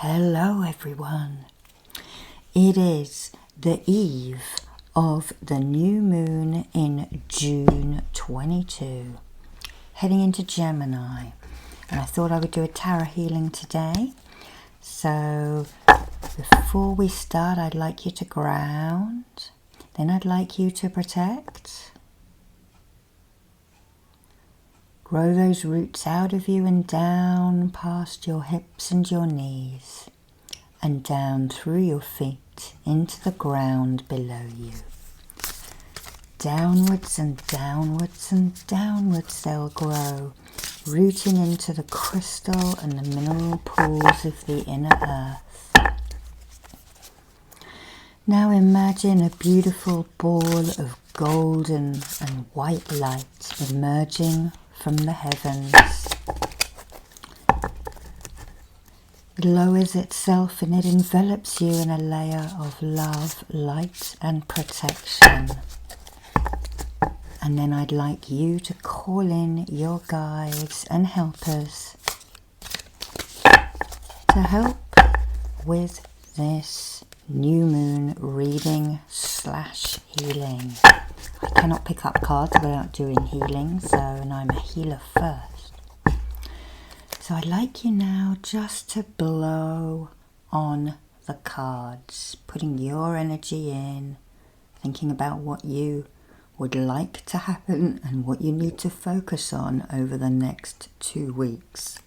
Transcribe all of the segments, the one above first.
Hello everyone. It is the eve of the new moon in June 22, heading into Gemini, and I thought I would do a tarot healing today. So before we start, I'd like you to ground, then I'd like you to protect. Grow those roots out of you and down past your hips and your knees and down through your feet into the ground below you. Downwards and downwards and downwards they'll grow, rooting into the crystal and the mineral pools of the inner earth. Now imagine a beautiful ball of golden and white light emerging from the heavens. It lowers itself and it envelops you in a layer of love, light and protection. And then I'd like you to call in your guides and helpers to help with this new moon reading / healing. I cannot pick up cards without doing healing, and I'm a healer first. So I'd like you now just to blow on the cards, putting your energy in, thinking about what you would like to happen and what you need to focus on over the next 2 weeks.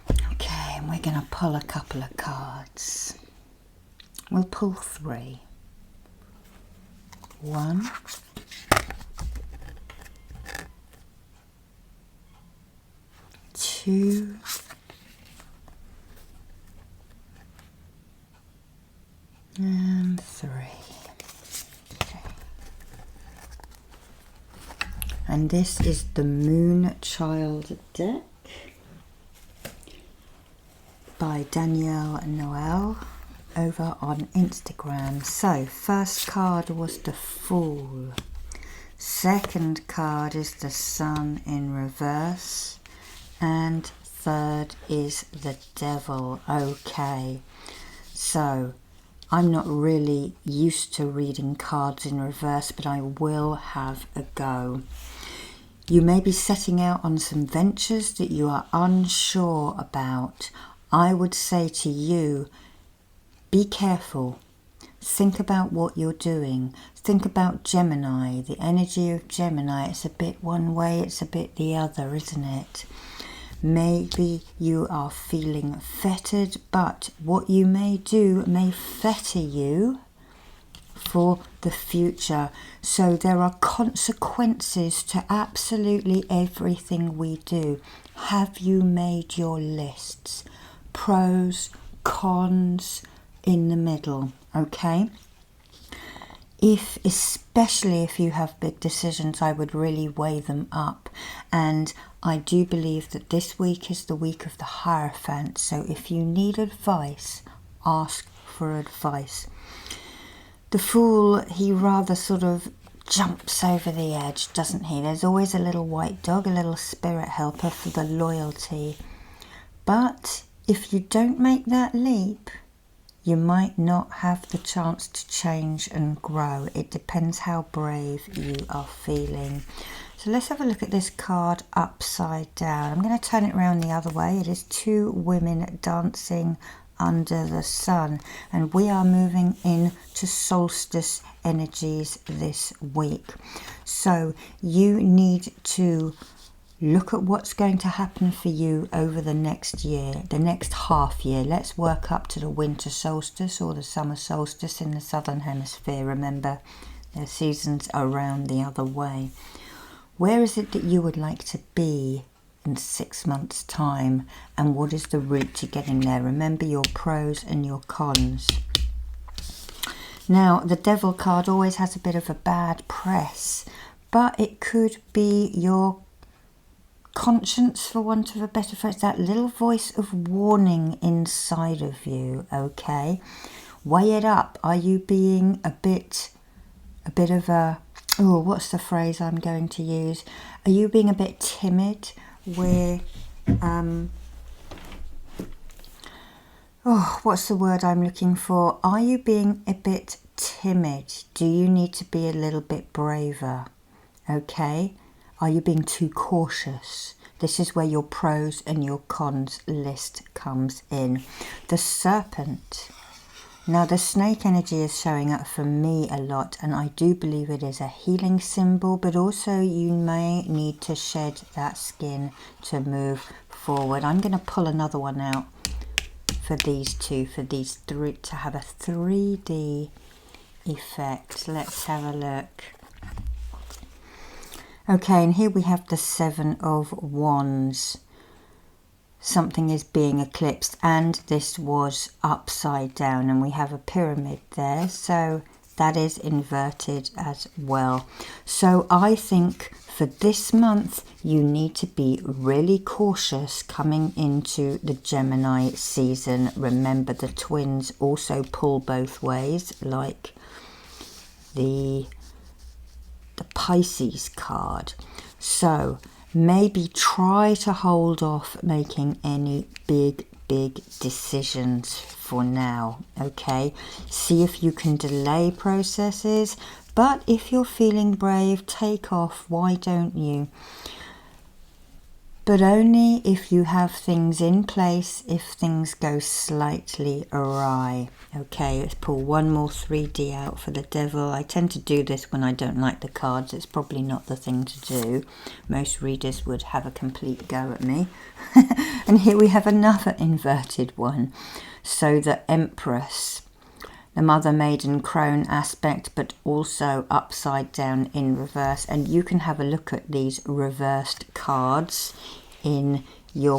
Okay, and we're going to pull a couple of cards. We'll pull 3. 1, 2, and 3. Okay. And this is the Moonchild deck by Daniellenoel over on Instagram. So first card was the Fool, second card is the Sun in reverse, and third is the Devil. Okay, so I'm not really used to reading cards in reverse, but I will have a go. You may be setting out on some ventures that you are unsure about. I would say to you, be careful. Think about what you're doing. Think about Gemini, the energy of Gemini. It's a bit one way, it's a bit the other, isn't it? Maybe you are feeling fettered, but what you may do may fetter you for the future. So there are consequences to absolutely everything we do. Have you made your lists? Pros, cons, in the middle, okay? Especially if you have big decisions, I would really weigh them up. And I do believe that this week is the week of the Hierophant. So if you need advice, ask for advice. The Fool, he rather sort of jumps over the edge, doesn't he? There's always a little white dog, a little spirit helper for the loyalty. But if you don't make that leap, you might not have the chance to change and grow. It depends how brave you are feeling. So let's have a look at this card upside down. I'm going to turn it around the other way. It is 2 women dancing under the sun. And we are moving into solstice energies this week. So you need to look at what's going to happen for you over the next year, the next half year. Let's work up to the winter solstice or the summer solstice in the southern hemisphere. Remember, their seasons are round the other way. Where is it that you would like to be in 6 months' time, and what is the route to getting there? Remember your pros and your cons. Now, the Devil card always has a bit of a bad press, but it could be your conscience, for want of a better phrase, that little voice of warning inside of you, okay? Weigh it up. Are you being a bit of a, oh, what's the phrase I'm going to use? Are you being a bit timid where Oh, what's the word I'm looking for? Are you being a bit timid? Do you need to be a little bit braver? Okay. Are you being too cautious? This is where your pros and your cons list comes in. The serpent. Now the snake energy is showing up for me a lot, and I do believe it is a healing symbol, but also you may need to shed that skin to move forward. I'm going to pull another one out for these two, for these three, to have a 3D effect. Let's have a look. Okay, and here we have the 7 of Wands. Something is being eclipsed, and this was upside down, and we have a pyramid there, so that is inverted as well. So I think for this month you need to be really cautious coming into the Gemini season. Remember, the twins also pull both ways, like the Pisces card. So maybe try to hold off making any big decisions for now, okay? See if you can delay processes, but if you're feeling brave, take off. Why don't you? But only if you have things in place, if things go slightly awry. Okay, let's pull one more 3D out for the devil. I tend to do this when I don't like the cards. It's probably not the thing to do. Most readers would have a complete go at me. And here we have another inverted one. So the Empress, the Mother Maiden Crone aspect, but also upside down in reverse. And you can have a look at these reversed cards in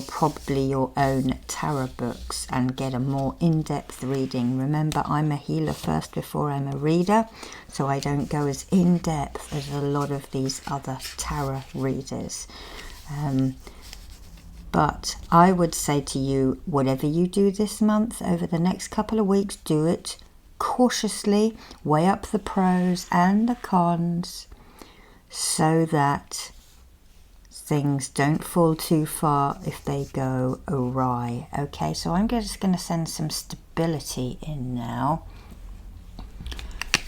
probably your own tarot books and get a more in-depth reading. Remember, I'm a healer first before I'm a reader, so I don't go as in-depth as a lot of these other tarot readers. But I would say to you, whatever you do this month, over the next couple of weeks, do it cautiously, weigh up the pros and the cons so that things don't fall too far if they go awry. Okay, so I'm just going to send some stability in now.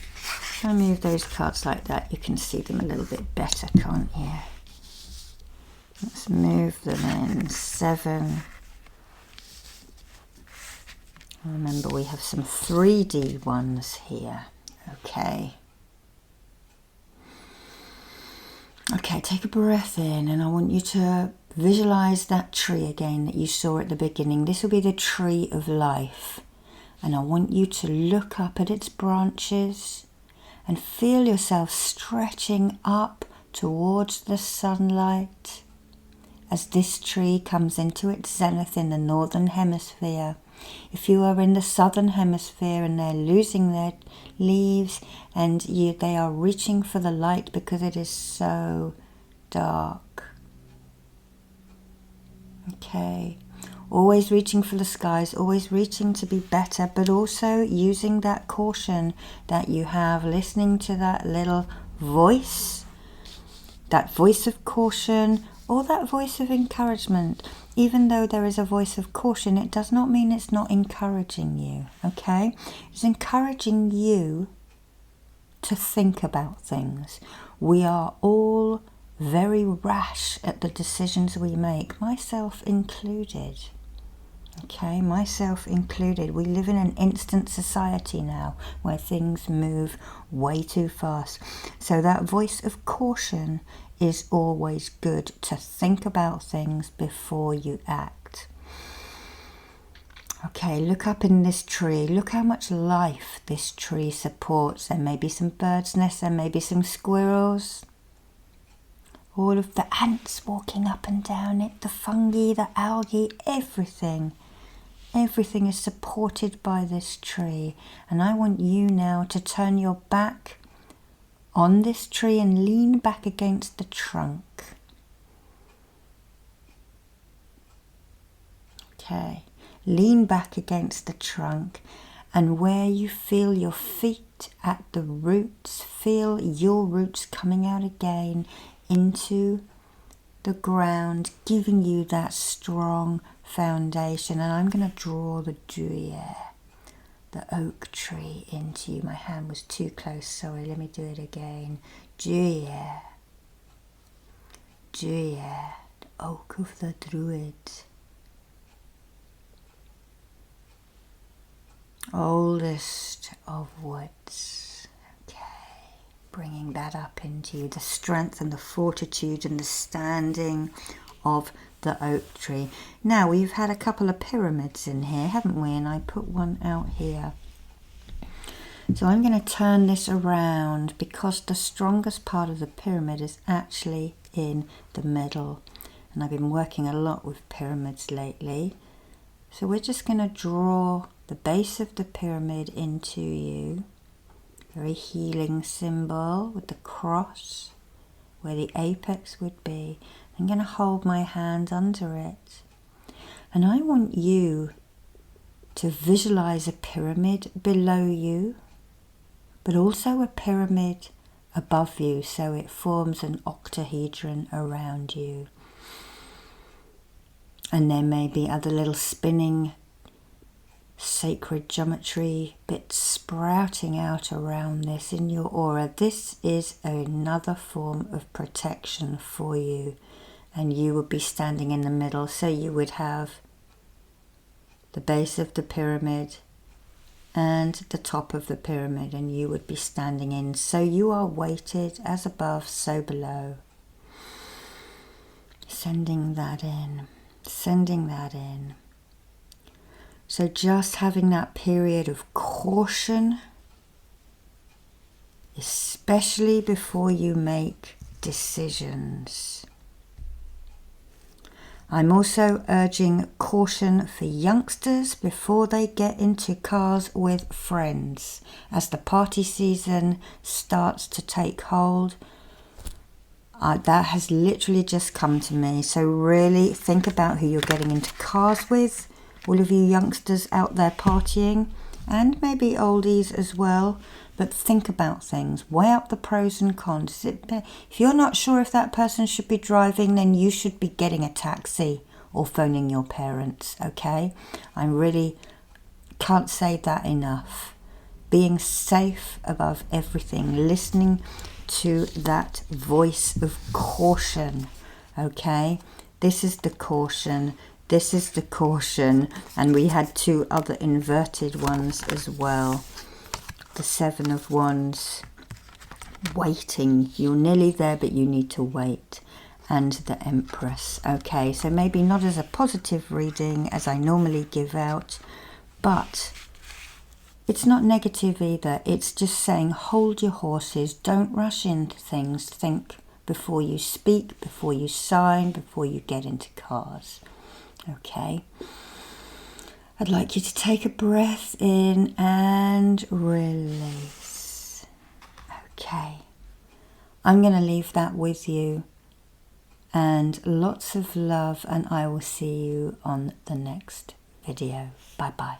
If I move those cards like that, you can see them a little bit better, can't you? Let's move them in. 7. Remember, we have some 3D ones here. Okay. Okay, take a breath in, and I want you to visualize that tree again that you saw at the beginning. This will be the tree of life. And I want you to look up at its branches and feel yourself stretching up towards the sunlight as this tree comes into its zenith in the northern hemisphere. If you are in the southern hemisphere and they're losing their leaves and they are reaching for the light because it is so dark. Okay, always reaching for the skies, always reaching to be better, but also using that caution that you have, listening to that little voice, that voice of caution, or that voice of encouragement. Even though there is a voice of caution, it does not mean it's not encouraging you, okay? It's encouraging you to think about things. We are all very rash at the decisions we make, myself included. Okay, myself included. We live in an instant society now where things move way too fast. So that voice of caution is always good, to think about things before you act. Okay, look up in this tree. Look how much life this tree supports. There may be some birds' nests, there may be some squirrels. All of the ants walking up and down it, the fungi, the algae, everything. Everything is supported by this tree. And I want you now to turn your back on this tree and lean back against the trunk. Okay, lean back against the trunk, and where you feel your feet at the roots, feel your roots coming out again into the ground, giving you that strong foundation. And I'm going to draw the Durier, the oak tree, into you. My hand was too close, sorry, let me do it again. Durier, Durier, the oak of the Druid. Oldest of woods. Okay, bringing that up into you, the strength and the fortitude and the standing of the oak tree. Now, we've had a couple of pyramids in here, haven't we? And I put one out here. So I'm going to turn this around because the strongest part of the pyramid is actually in the middle. And I've been working a lot with pyramids lately. So we're just going to draw the base of the pyramid into you. Very healing symbol with the cross where the apex would be. I'm going to hold my hand under it. And I want you to visualize a pyramid below you, but also a pyramid above you, so it forms an octahedron around you. And there may be other little spinning sacred geometry bits sprouting out around this in your aura. This is another form of protection for you, and you would be standing in the middle. So you would have the base of the pyramid and the top of the pyramid, and you would be standing in. So you are weighted as above, so below. Sending that in, sending that in. So just having that period of caution, especially before you make decisions. I'm also urging caution for youngsters before they get into cars with friends. As the party season starts to take hold, that has literally just come to me. So really think about who you're getting into cars with. All of you youngsters out there partying, and maybe oldies as well, but think about things. Weigh up the pros and cons. If you're not sure if that person should be driving, then you should be getting a taxi or phoning your parents, okay? I really can't say that enough. Being safe above everything, listening to that voice of caution, okay? This is the caution. This is the caution, and we had two other inverted ones as well. The Seven of Wands, waiting. You're nearly there, but you need to wait. And the Empress. Okay, so maybe not as a positive reading as I normally give out, but it's not negative either. It's just saying hold your horses. Don't rush into things. Think before you speak, before you sign, before you get into cars. Okay, I'd like you to take a breath in and release. Okay, I'm going to leave that with you, and lots of love, and I will see you on the next video. Bye bye.